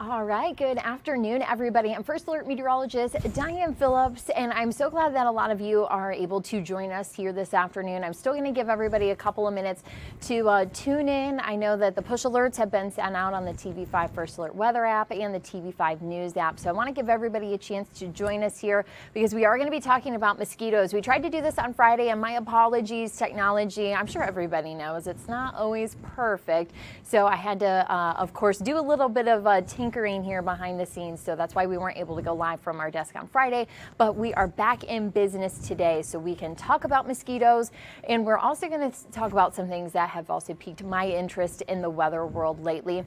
All right, good afternoon, everybody. I'm First Alert Meteorologist Diane Phillips, and I'm so glad that a lot of you are able to join us here this afternoon. I'm still going to give everybody a couple of minutes to tune in. I know that the push alerts have been sent out on the TV5 First Alert Weather app and the TV5 News app, so I want to give everybody a chance to join us here because we are going to be talking about mosquitoes. We tried to do this on Friday, and my apologies, technology. I'm sure everybody knows it's not always perfect, so I had to, of course, do a little bit of tinkering here behind the scenes, so that's why we weren't able to go live from our desk on Friday, but we are back in business today so we can talk about mosquitoes, and we're also going to talk about some things that have also piqued my interest in the weather world lately.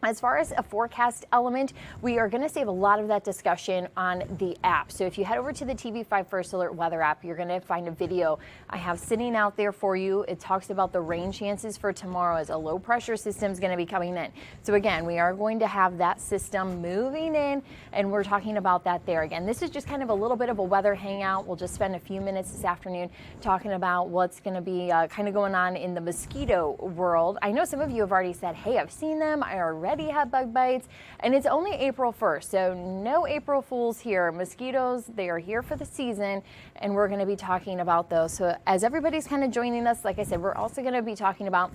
As far as a forecast element, we are going to save a lot of that discussion on the app. So if you head over to the TV5 First Alert Weather app, you're going to find a video I have sitting out there for you. It talks about the rain chances for tomorrow as a low pressure system is going to be coming in. So again, we are going to have that system moving in, and we're talking about that there. Again, this is just kind of a little bit of a weather hangout. We'll just spend a few minutes this afternoon talking about what's going to be kind of going on in the mosquito world. I know some of you have already said, hey, I've seen them. I already have bug bites, and it's only April 1st, so no April Fools here. Mosquitoes, they are here for the season, and we're going to be talking about those. So as everybody's kind of joining us, like I said, we're also going to be talking about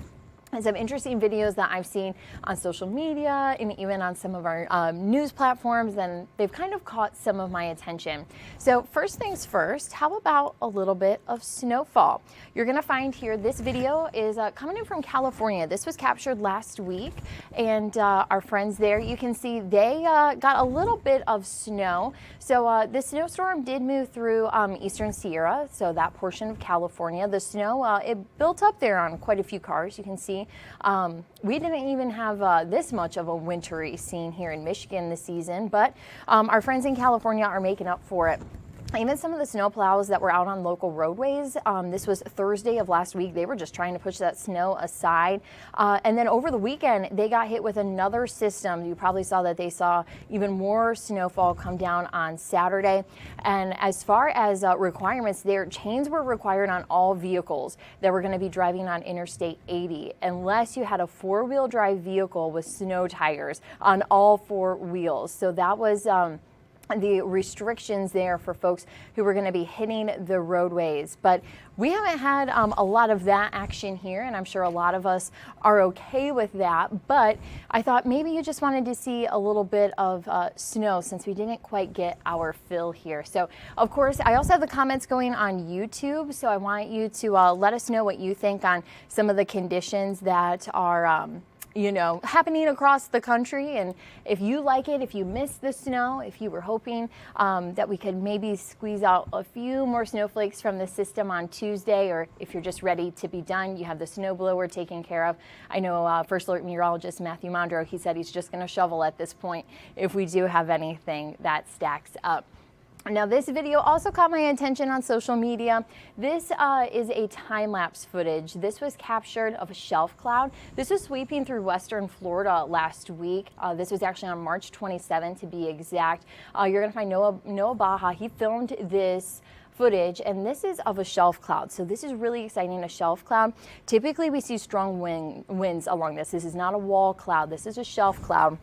some interesting videos that I've seen on social media and even on some of our news platforms, and they've kind of caught some of my attention. So first things first, how about a little bit of snowfall? You're going to find here, this video is coming in from California. This was captured last week, and our friends there, you can see they got a little bit of snow. So the snowstorm did move through eastern Sierra, so that portion of California. The snow, it built up there on quite a few cars, you can see. We didn't even have this much of a wintry scene here in Michigan this season, but our friends in California are making up for it. Even some of the snow plows that were out on local roadways, this was Thursday of last week, they were just trying to push that snow aside. And then over the weekend, they got hit with another system. You probably saw that they saw even more snowfall come down on Saturday. And as far as requirements, their chains were required on all vehicles that were going to be driving on Interstate 80, unless you had a four-wheel drive vehicle with snow tires on all four wheels. So that was the restrictions there for folks who were going to be hitting the roadways. But we haven't had a lot of that action here, and I'm sure a lot of us are okay with that. But I thought maybe you just wanted to see a little bit of snow since we didn't quite get our fill here. So of course, I also have the comments going on YouTube, so I want you to let us know what you think on some of the conditions that are happening across the country. And if you like it, if you missed the snow, if you were hoping that we could maybe squeeze out a few more snowflakes from the system on Tuesday, or if you're just ready to be done, you have the snow blower taken care of. I know First Alert Meteorologist Matthew Mondro, he said he's just going to shovel at this point if we do have anything that stacks up. Now, this video also caught my attention on social media. This is a time-lapse footage. This was captured of a shelf cloud. This was sweeping through western Florida last week. This was actually on March 27 to be exact. You're going to find Noah Baja. He filmed this footage, and this is of a shelf cloud. So this is really exciting, a shelf cloud. Typically, we see strong winds along this. This is not a wall cloud. This is a shelf cloud.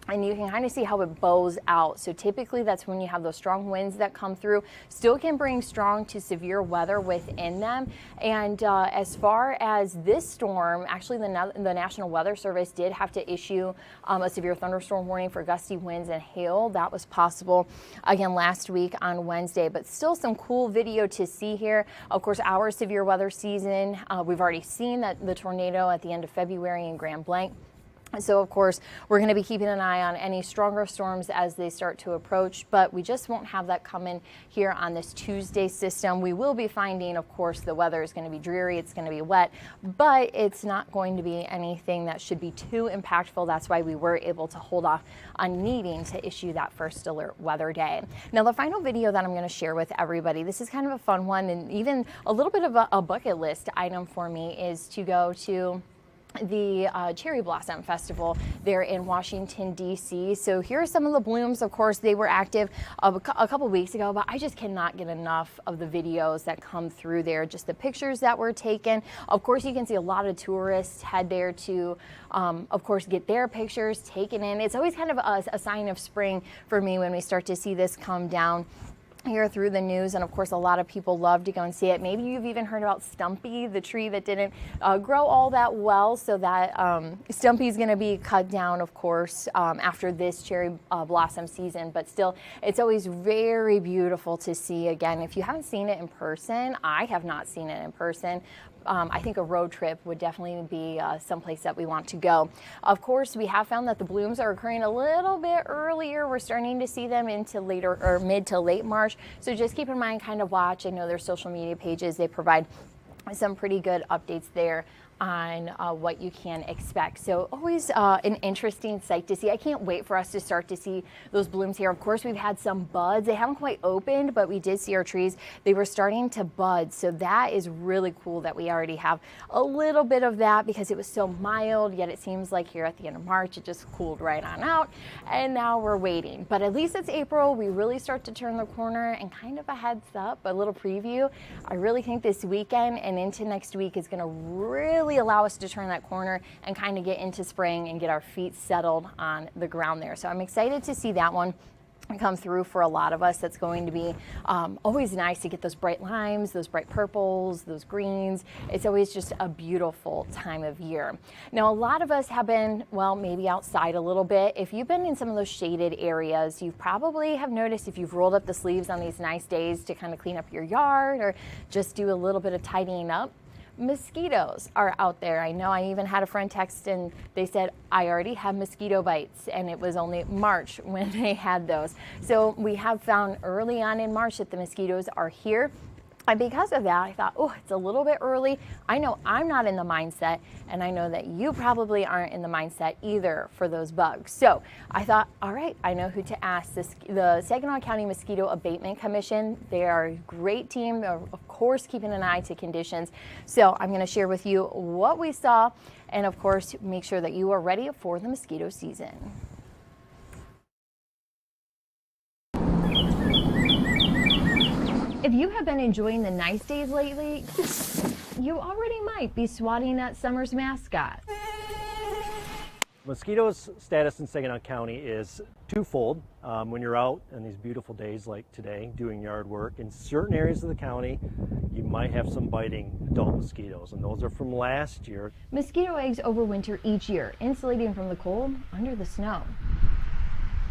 And you can kind of see how it bows out. So typically that's when you have those strong winds that come through, still can bring strong to severe weather within them. And as far as this storm, actually the National Weather Service did have to issue a severe thunderstorm warning for gusty winds and hail. That was possible again last week on Wednesday, but still some cool video to see here. Of course, our severe weather season, we've already seen that the tornado at the end of February in Grand Blanc. So of course, we're going to be keeping an eye on any stronger storms as they start to approach, but we just won't have that coming here on this Tuesday system. We will be finding, of course, the weather is going to be dreary, it's going to be wet, but it's not going to be anything that should be too impactful. That's why we were able to hold off on needing to issue that first alert weather day. Now, the final video that I'm going to share with everybody, this is kind of a fun one and even a little bit of a bucket list item for me, is to go to the Cherry Blossom Festival there in Washington, D.C. So here are some of the blooms. Of course, they were active a couple weeks ago, but I just cannot get enough of the videos that come through there, just the pictures that were taken. Of course, you can see a lot of tourists head there to, of course, get their pictures taken in. It's always kind of a sign of spring for me when we start to see this come down here through the news, and of course a lot of people love to go and see it. Maybe you've even heard about Stumpy, the tree that didn't grow all that well, so that Stumpy is going to be cut down, of course, after this cherry blossom season, but still it's always very beautiful to see again. If you haven't seen it in person, I have not seen it in person. I think a road trip would definitely be someplace that we want to go. Of course, we have found that the blooms are occurring a little bit earlier. We're starting to see them into later or mid to late March. So just keep in mind, kind of watch. I know their social media pages, they provide some pretty good updates there on what you can expect. So always an interesting sight to see. I can't wait for us to start to see those blooms here. Of course, we've had some buds. They haven't quite opened, but we did see our trees. They were starting to bud. So that is really cool that we already have a little bit of that because it was so mild, yet it seems like here at the end of March, it just cooled right on out. And now we're waiting. But at least it's April. We really start to turn the corner, and kind of a heads up, a little preview. I really think this weekend and into next week is going to really allow us to turn that corner and kind of get into spring and get our feet settled on the ground there. So I'm excited to see that one come through for a lot of us. That's going to be always nice to get those bright limes, those bright purples, those greens. It's always just a beautiful time of year. Now, a lot of us have been, well, maybe outside a little bit. If you've been in some of those shaded areas, you probably have noticed if you've rolled up the sleeves on these nice days to kind of clean up your yard or just do a little bit of tidying up, mosquitoes are out there. I know I even had a friend text and they said, I already have mosquito bites, and it was only March when they had those. So we have found early on in March that the mosquitoes are here. And because of that, I thought, oh, it's a little bit early. I know I'm not in the mindset, and I know that you probably aren't in the mindset either for those bugs. So I thought, all right, I know who to ask. The Saginaw County Mosquito Abatement Commission, they are a great team, of course, keeping an eye to conditions. So I'm going to share with you what we saw, and of course, make sure that you are ready for the mosquito season. If you have been enjoying the nice days lately, you already might be swatting at summer's mascot. Mosquito status in Saginaw County is twofold. When you're out on these beautiful days like today doing yard work, in certain areas of the county you might have some biting adult mosquitoes, and those are from last year. Mosquito eggs overwinter each year, insulating from the cold under the snow.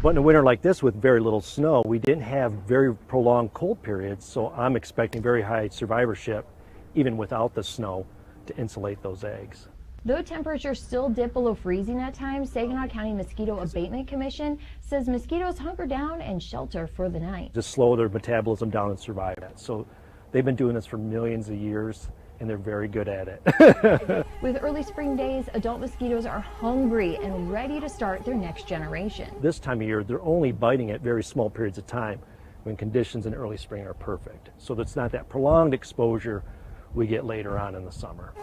But in a winter like this with very little snow, we didn't have very prolonged cold periods, so I'm expecting very high survivorship even without the snow to insulate those eggs. Though temperatures still dip below freezing at times, Saginaw County Mosquito Abatement Commission says mosquitoes hunker down and shelter for the night. Just slow their metabolism down and survive that. So they've been doing this for millions of years, and they're very good at it. With early spring days, adult mosquitoes are hungry and ready to start their next generation. This time of year, they're only biting at very small periods of time when conditions in early spring are perfect. So that's not that prolonged exposure we get later on in the summer.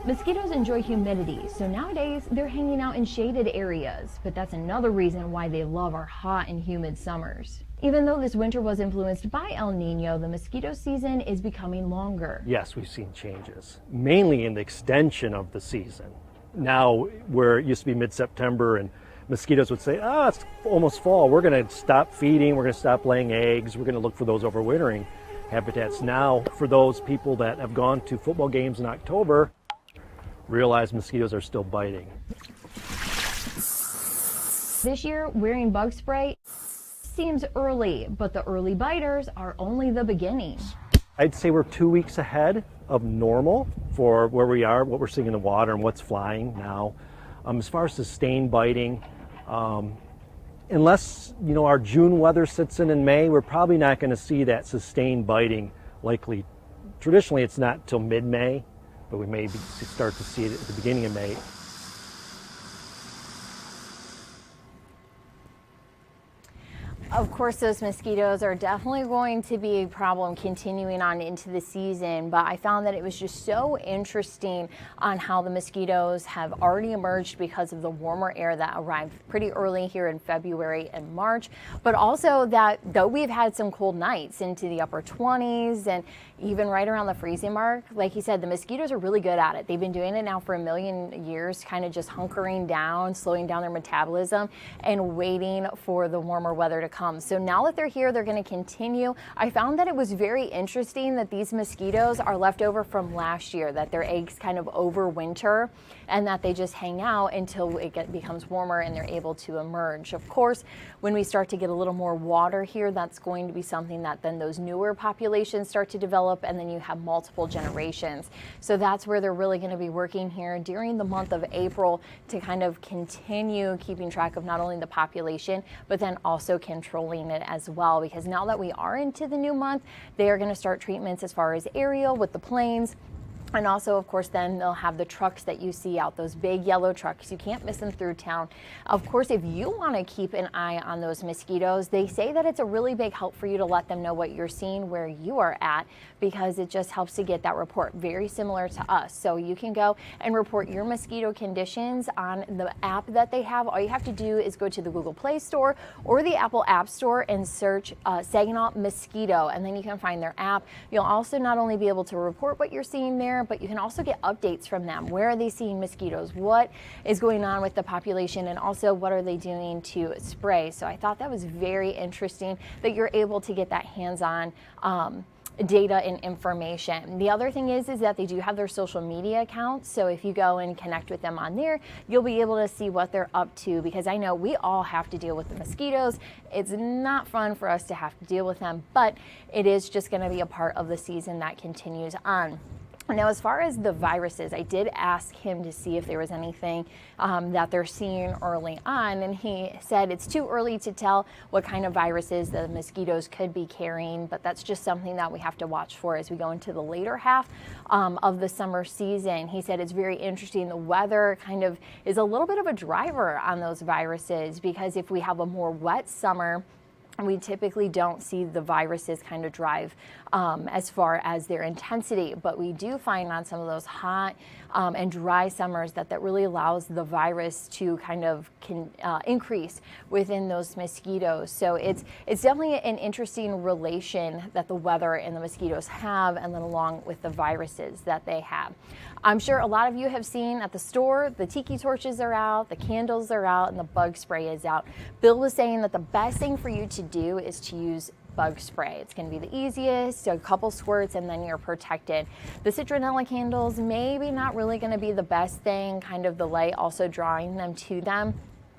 Mosquitoes enjoy humidity, so nowadays they're hanging out in shaded areas, but that's another reason why they love our hot and humid summers. Even though this winter was influenced by El Nino, the mosquito season is becoming longer. Yes, we've seen changes, mainly in the extension of the season. Now, where it used to be mid-September and mosquitoes would say, it's almost fall, we're going to stop feeding, we're going to stop laying eggs, we're going to look for those overwintering habitats. Now, for those people that have gone to football games in October, realize mosquitoes are still biting. This year, wearing bug spray seems early, but the early biters are only the beginning. I'd say we're 2 weeks ahead of normal for where we are, what we're seeing in the water and what's flying now. As far as sustained biting, unless our June weather sits in May, we're probably not going to see that sustained biting. Likely, traditionally it's not till mid-May, but we may start to see it at the beginning of May. Of course, those mosquitoes are definitely going to be a problem continuing on into the season, but I found that it was just so interesting on how the mosquitoes have already emerged because of the warmer air that arrived pretty early here in February and March, but also that though we've had some cold nights into the upper 20s and even right around the freezing mark, like he said, the mosquitoes are really good at it. They've been doing it now for a million years, kind of just hunkering down, slowing down their metabolism and waiting for the warmer weather to come. So now that they're here, they're going to continue. I found that it was very interesting that these mosquitoes are left over from last year, that their eggs kind of overwinter and that they just hang out until it becomes warmer and they're able to emerge. Of course, when we start to get a little more water here, that's going to be something that then those newer populations start to develop, and then you have multiple generations. So that's where they're really going to be working here during the month of April to kind of continue keeping track of not only the population, but then also controlling it as well. Because now that we are into the new month, they are going to start treatments as far as aerial with the planes. And also, of course, then they'll have the trucks that you see out, those big yellow trucks. You can't miss them through town. Of course, if you want to keep an eye on those mosquitoes, they say that it's a really big help for you to let them know what you're seeing where you are at, because it just helps to get that report, very similar to us. So you can go and report your mosquito conditions on the app that they have. All you have to do is go to the Google Play Store or the Apple App Store and search Saginaw Mosquito, and then you can find their app. You'll also not only be able to report what you're seeing there, but you can also get updates from them. Where are they seeing mosquitoes? What is going on with the population? And also, what are they doing to spray? So I thought that was very interesting that you're able to get that hands-on data and information. The other thing is that they do have their social media accounts. So if you go and connect with them on there, you'll be able to see what they're up to, because I know we all have to deal with the mosquitoes. It's not fun for us to have to deal with them, but it is just going to be a part of the season that continues on. Now, as far as the viruses, I did ask him to see if there was anything that they're seeing early on, and he said it's too early to tell what kind of viruses the mosquitoes could be carrying, but that's just something that we have to watch for as we go into the later half of the summer season. He said it's very interesting. The weather kind of is a little bit of a driver on those viruses, because if we have a more wet summer, we typically don't see the viruses kind of drive as far as their intensity, but we do find on some of those hot and dry summers that really allows the virus to kind of increase within those mosquitoes. So it's definitely an interesting relation that the weather and the mosquitoes have, and then along with the viruses that they have. I'm sure a lot of you have seen at the store, the tiki torches are out, the candles are out, and the bug spray is out. Bill was saying that the best thing for you to do is to use bug spray. It's going to be the easiest, a couple squirts, and then you're protected. The citronella candles, maybe not really going to be the best thing, kind of the light also drawing them to them.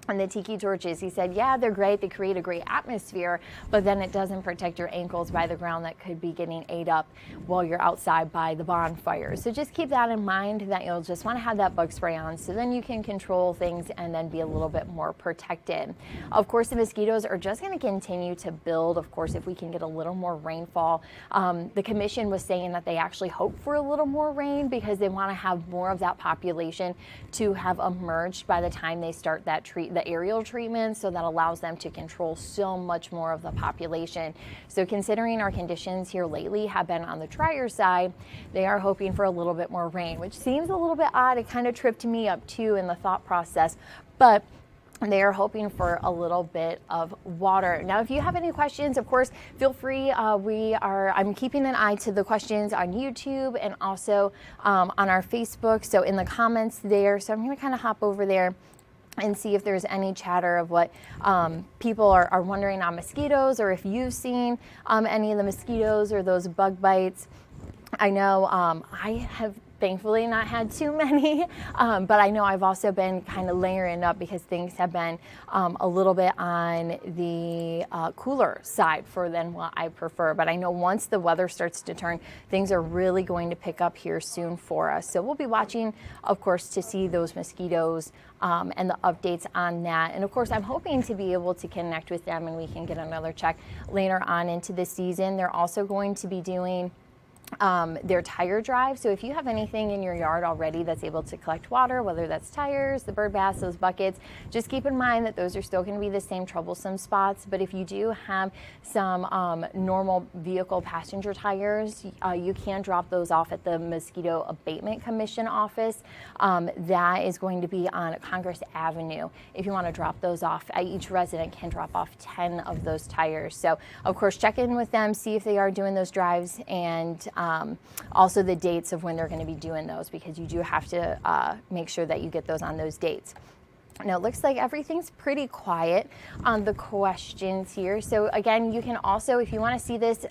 And the tiki torches, he said, yeah, they're great. They create a great atmosphere, but then it doesn't protect your ankles by the ground that could be getting ate up while you're outside by the bonfire. So just keep that in mind, that you'll just want to have that bug spray on, so then you can control things and then be a little bit more protected. Of course, the mosquitoes are just going to continue to build. Of course, if we can get a little more rainfall, the commission was saying that they actually hope for a little more rain, because they want to have more of that population to have emerged by the time they start that the aerial treatment, so that allows them to control so much more of the population. So considering our conditions here lately have been on the drier side, they are hoping for a little bit more rain, which seems a little bit odd. It kind of tripped me up too in the thought process, but they are hoping for a little bit of water. Now, if you have any questions, of course, feel free. I'm keeping an eye to the questions on YouTube and also on our Facebook. So in the comments there, so I'm going to kind of hop over there and see if there's any chatter of what people are wondering on mosquitoes, or if you've seen any of the mosquitoes or those bug bites. I know I have thankfully not had too many, but I know I've also been kind of layering up, because things have been a little bit on the cooler side for than what I prefer. But I know once the weather starts to turn, things are really going to pick up here soon for us. So we'll be watching, of course, to see those mosquitoes and the updates on that. And of course, I'm hoping to be able to connect with them and we can get another check later on into the season. They're also going to be doing their tire drive. So if you have anything in your yard already that's able to collect water, whether that's tires, the bird baths, those buckets, just keep in mind that those are still going to be the same troublesome spots. But if you do have some normal vehicle passenger tires, you can drop those off at the Mosquito Abatement Commission office. That is going to be on Congress Avenue. If you want to drop those off, each resident can drop off 10 of those tires. So of course, check in with them, see if they are doing those drives, and also the dates of when they're going to be doing those, because you do have to make sure that you get those on those dates. Now it looks like everything's pretty quiet on the questions here. So again, you can also, if you want to see this,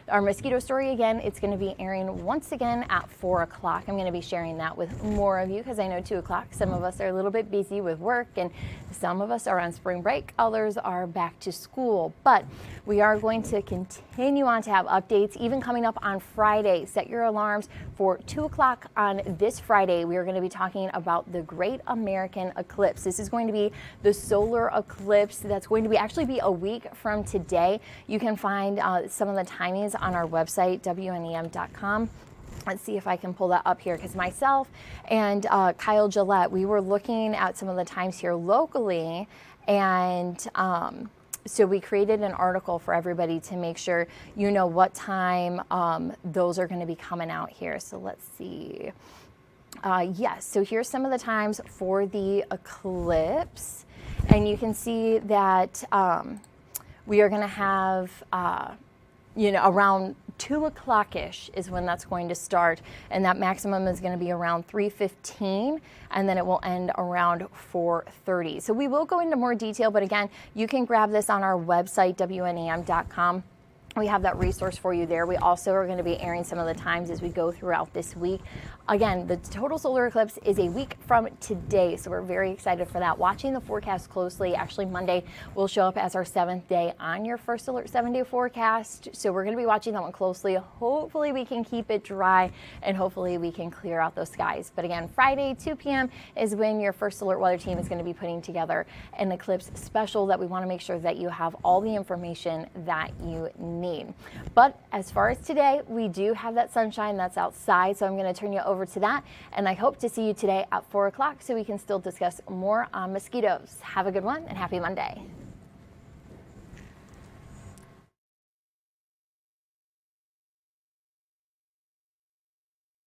our mosquito story again, it's going to be airing once again at 4 o'clock. I'm going to be sharing that with more of you because I know 2 o'clock, some of us are a little bit busy with work and some of us are on spring break, others are back to school. But we are going to continue on to have updates, even coming up on Friday. Set your alarms for 2 o'clock on this Friday. We are going to be talking about the Great American Eclipse. This is going to be the solar eclipse that's going to be actually be a week from today. You can find some of the timings on our website, WNEM.com. Let's see if I can pull that up here, because myself and Kyle Gillette, we were looking at some of the times here locally, and so we created an article for everybody to make sure you know what time those are going to be coming out here. So let's see. Yes, so here's some of the times for the eclipse, and you can see that we are going to have around 2 o'clock-ish is when that's going to start, and that maximum is going to be around 3:15, and then it will end around 4:30. So we will go into more detail, but again, you can grab this on our website, WNEM.com. We have that resource for you there. We also are going to be airing some of the times as we go throughout this week. Again, the total solar eclipse is a week from today, so we're very excited for that. Watching the forecast closely, actually Monday will show up as our 7th day on your First Alert 7-day forecast, so we're going to be watching that one closely. Hopefully we can keep it dry, and hopefully we can clear out those skies. But again, Friday, 2 p.m. is when your First Alert weather team is going to be putting together an eclipse special that we want to make sure that you have all the information that you need. But as far as today, we do have that sunshine that's outside, so I'm going to turn you over to that, and I hope to see you today at 4 o'clock so we can still discuss more on mosquitoes. Have a good one and happy Monday.